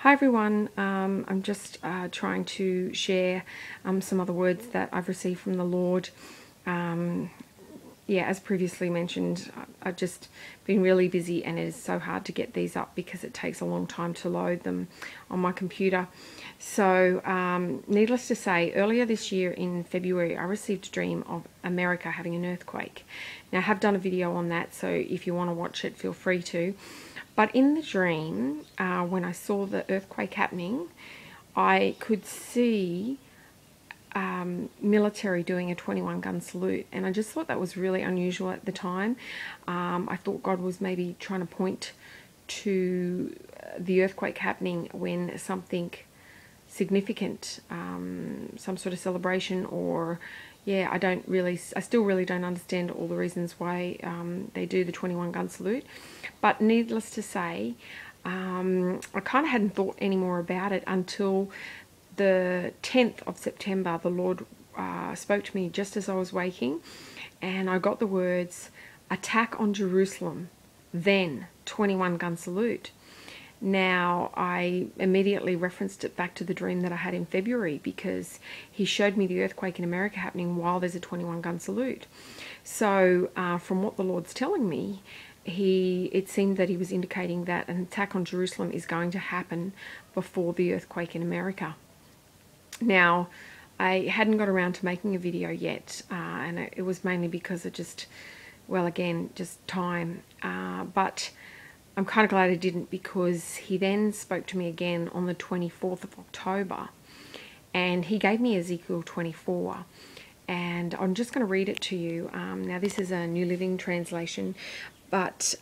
Hi everyone, I'm just trying to share some other words that I've received from the Lord. Yeah, as previously mentioned, I've just been really busy and it is so hard to get these up because it takes a long time to load them on my computer. So needless to say, earlier this year in February I received a dream of America having an earthquake. Now I have done a video on that, so if you want to watch it, feel free to. But in the dream, when I saw the earthquake happening, I could see military doing a 21-gun salute, and I just thought that was really unusual at the time. I thought God was maybe trying to point to the earthquake happening when something significant, some sort of celebration, or yeah, I still really don't understand all the reasons why they do the 21-gun salute. But needless to say, I kind of hadn't thought any more about it until the 10th of September. The Lord spoke to me just as I was waking, and I got the words, "Attack on Jerusalem, then 21-gun salute." Now, I immediately referenced it back to the dream that I had in February, because he showed me the earthquake in America happening while there's a 21-gun salute. So from what the Lord's telling me, it seemed that he was indicating that an attack on Jerusalem is going to happen before the earthquake in America. Now, I hadn't got around to making a video yet, and it was mainly because of just time. But I'm kind of glad I didn't, because he then spoke to me again on the 24th of October, and he gave me Ezekiel 24. And I'm just going to read it to you. Now, this is a New Living Translation, but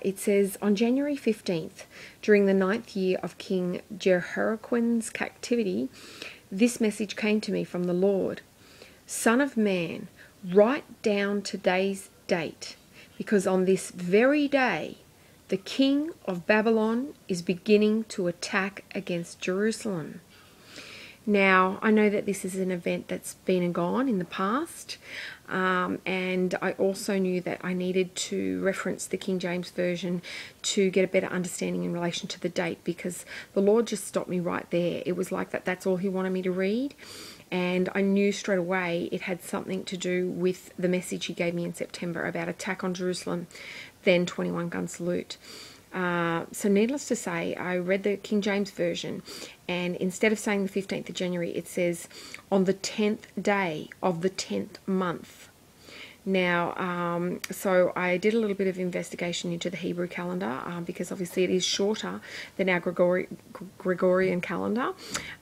it says, "On January 15th, during the 9th year of King Jehoiakim's captivity, this message came to me from the Lord. Son of man, write down today's date, because on this very day, the king of Babylon is beginning to attack against Jerusalem." Now, I know that this is an event that's been and gone in the past, and I also knew that I needed to reference the King James Version to get a better understanding in relation to the date, because the Lord just stopped me right there. It was like that's all he wanted me to read, and I knew straight away it had something to do with the message he gave me in September about attack on Jerusalem, then 21-gun salute. So needless to say, I read the King James Version, and instead of saying the 15th of January, it says on the 10th day of the 10th month. Now, so I did a little bit of investigation into the Hebrew calendar, because obviously it is shorter than our Gregorian calendar,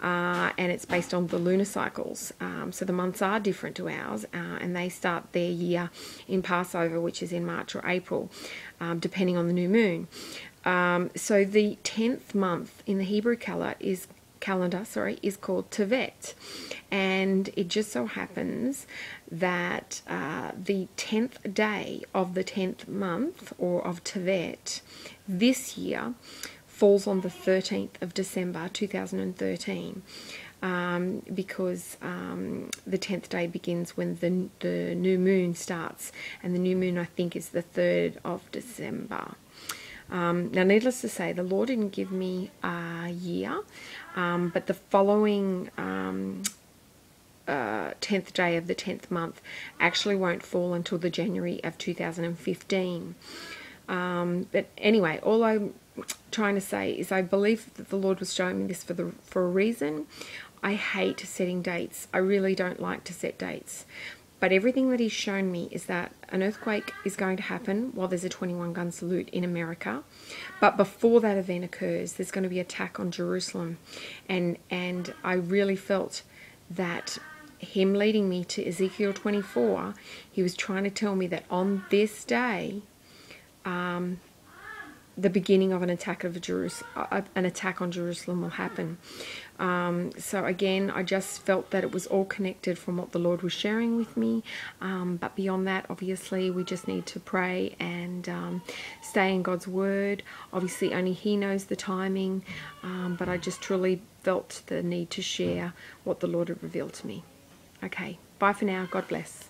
and it's based on the lunar cycles. So the months are different to ours, and they start their year in Passover, which is in March or April, depending on the new moon. So the 10th month in the Hebrew calendar is called Tevet, and it just so happens that the 10th day of the 10th month, or of Tevet, this year falls on the 13th of December 2013, because the 10th day begins when the new moon starts, and the new moon, I think, is the 3rd of December. Now, needless to say, the Lord didn't give me a year, but the following 10th day of the 10th month actually won't fall until the January of 2015. But anyway, all I'm trying to say is I believe that the Lord was showing me this for a reason. I hate setting dates. I really don't like to set dates. But everything that he's shown me is that an earthquake is going to happen while there's a 21-gun salute in America. But before that event occurs, there's going to be an attack on Jerusalem. And I really felt that him leading me to Ezekiel 24, he was trying to tell me that on this day, the beginning of an attack on Jerusalem will happen. So again, I just felt that it was all connected from what the Lord was sharing with me. But beyond that, obviously, we just need to pray and stay in God's Word. Obviously, only He knows the timing. But I just truly felt the need to share what the Lord had revealed to me. Okay, bye for now. God bless.